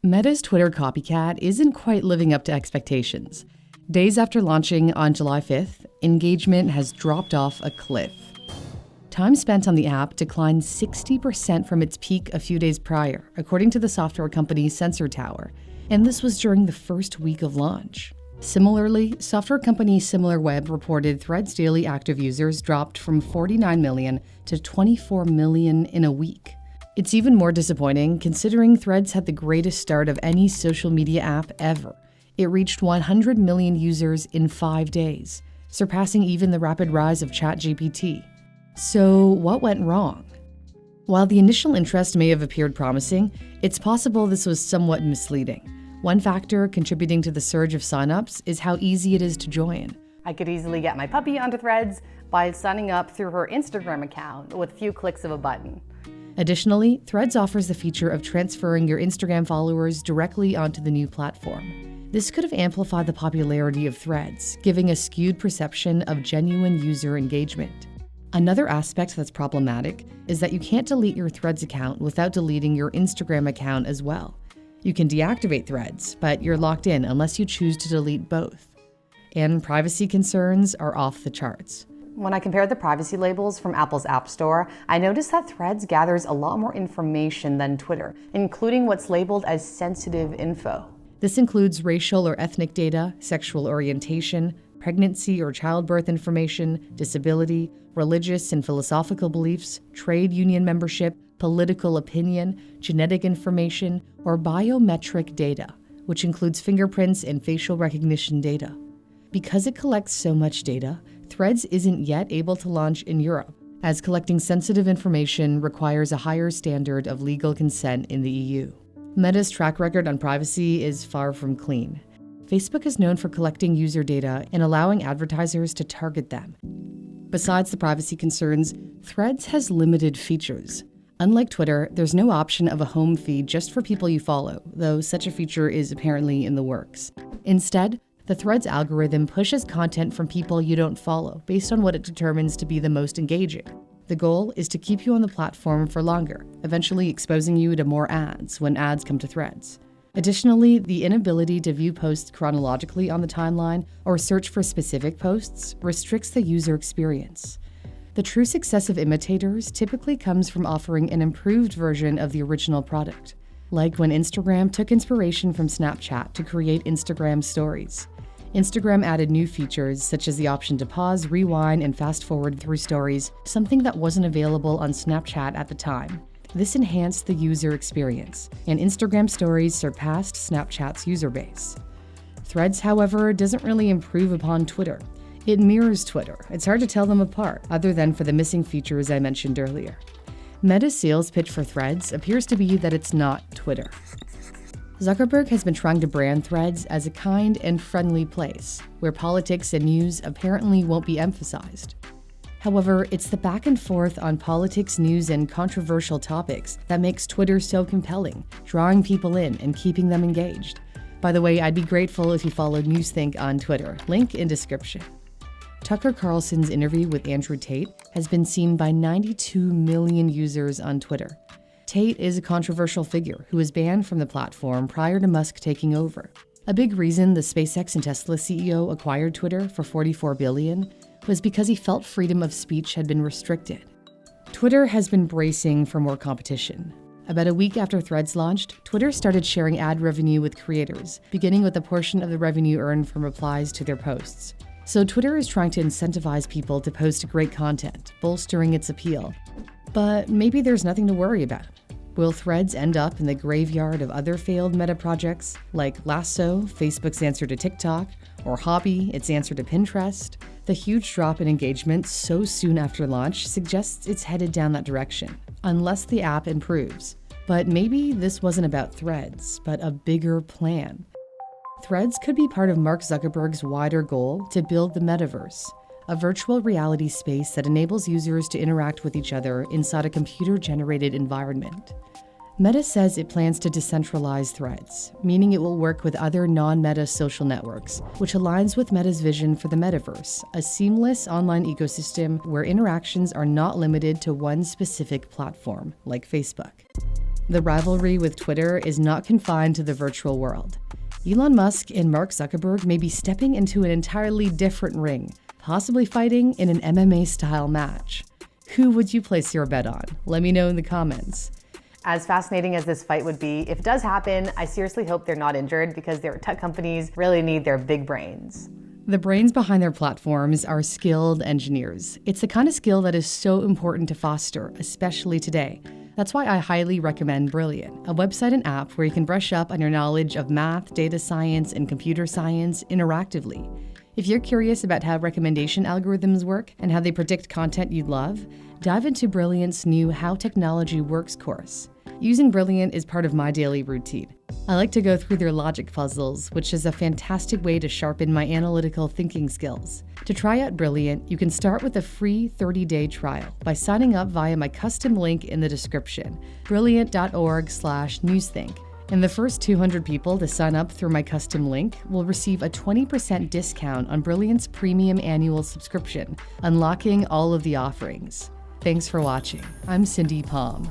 Meta's Twitter copycat isn't quite living up to expectations. Days after launching on July 5th, engagement has dropped off a cliff. Time spent on the app declined 60% from its peak a few days prior, according to the software company Sensor Tower, and this was during the first week of launch. Similarly, software company SimilarWeb reported Threads daily active users dropped from 49 million to 24 million in a week. It's even more disappointing considering Threads had the greatest start of any social media app ever. It reached 100 million users in 5 days, surpassing even the rapid rise of ChatGPT. So what went wrong? While the initial interest may have appeared promising, it's possible this was somewhat misleading. One factor contributing to the surge of signups is how easy it is to join. I could easily get my puppy onto Threads by signing up through her Instagram account with a few clicks of a button. Additionally, Threads offers the feature of transferring your Instagram followers directly onto the new platform. This could have amplified the popularity of Threads, giving a skewed perception of genuine user engagement. Another aspect that's problematic is that you can't delete your Threads account without deleting your Instagram account as well. You can deactivate Threads, but you're locked in unless you choose to delete both. And privacy concerns are off the charts. When I compared the privacy labels from Apple's App Store, I noticed that Threads gathers a lot more information than Twitter, including what's labeled as sensitive info. This includes racial or ethnic data, sexual orientation, pregnancy or childbirth information, disability, religious and philosophical beliefs, trade union membership, political opinion, genetic information, or biometric data, which includes fingerprints and facial recognition data. Because it collects so much data, Threads isn't yet able to launch in Europe, as collecting sensitive information requires a higher standard of legal consent in the EU. Meta's track record on privacy is far from clean. Facebook is known for collecting user data and allowing advertisers to target them. Besides the privacy concerns, Threads has limited features. Unlike Twitter, there's no option of a home feed just for people you follow, though such a feature is apparently in the works. Instead, the Threads algorithm pushes content from people you don't follow based on what it determines to be the most engaging. The goal is to keep you on the platform for longer, eventually exposing you to more ads when ads come to Threads. Additionally, the inability to view posts chronologically on the timeline or search for specific posts restricts the user experience. The true success of imitators typically comes from offering an improved version of the original product, like when Instagram took inspiration from Snapchat to create Instagram Stories. Instagram added new features such as the option to pause, rewind, and fast forward through stories, something that wasn't available on Snapchat at the time. This enhanced the user experience, and Instagram Stories surpassed Snapchat's user base. Threads, however, doesn't really improve upon Twitter. It mirrors Twitter. It's hard to tell them apart, other than for the missing features I mentioned earlier. Meta's sales pitch for Threads appears to be that it's not Twitter. Zuckerberg has been trying to brand Threads as a kind and friendly place, where politics and news apparently won't be emphasized. However, it's the back and forth on politics, news, and controversial topics that makes Twitter so compelling, drawing people in and keeping them engaged. By the way, I'd be grateful if you followed Newsthink on Twitter, link in description. Tucker Carlson's interview with Andrew Tate has been seen by 92 million users on Twitter. Tate is a controversial figure who was banned from the platform prior to Musk taking over. A big reason the SpaceX and Tesla CEO acquired Twitter for $44 billion was because he felt freedom of speech had been restricted. Twitter has been bracing for more competition. About a week after Threads launched, Twitter started sharing ad revenue with creators, beginning with a portion of the revenue earned from replies to their posts. So Twitter is trying to incentivize people to post great content, bolstering its appeal. But maybe there's nothing to worry about. Will Threads end up in the graveyard of other failed Meta projects like Lasso, Facebook's answer to TikTok, or Hobby, its answer to Pinterest? The huge drop in engagement so soon after launch suggests it's headed down that direction, unless the app improves. But maybe this wasn't about Threads, but a bigger plan. Threads could be part of Mark Zuckerberg's wider goal to build the metaverse, a virtual reality space that enables users to interact with each other inside a computer-generated environment. Meta says it plans to decentralize Threads, meaning it will work with other non-Meta social networks, which aligns with Meta's vision for the metaverse, a seamless online ecosystem where interactions are not limited to one specific platform, like Facebook. The rivalry with Twitter is not confined to the virtual world. Elon Musk and Mark Zuckerberg may be stepping into an entirely different ring, possibly fighting in an MMA-style match. Who would you place your bet on? Let me know in the comments. As fascinating as this fight would be, if it does happen, I seriously hope they're not injured because their tech companies really need their big brains. The brains behind their platforms are skilled engineers. It's the kind of skill that is so important to foster, especially today. That's why I highly recommend Brilliant, a website and app where you can brush up on your knowledge of math, data science, and computer science interactively. If you're curious about how recommendation algorithms work and how they predict content you'd love, dive into Brilliant's new How Technology Works course. Using Brilliant is part of my daily routine. I like to go through their logic puzzles, which is a fantastic way to sharpen my analytical thinking skills. To try out Brilliant, you can start with a free 30-day trial by signing up via my custom link in the description, brilliant.org/newsthink. And the first 200 people to sign up through my custom link will receive a 20% discount on Brilliant's premium annual subscription, unlocking all of the offerings. Thanks for watching. I'm Cindy Palm.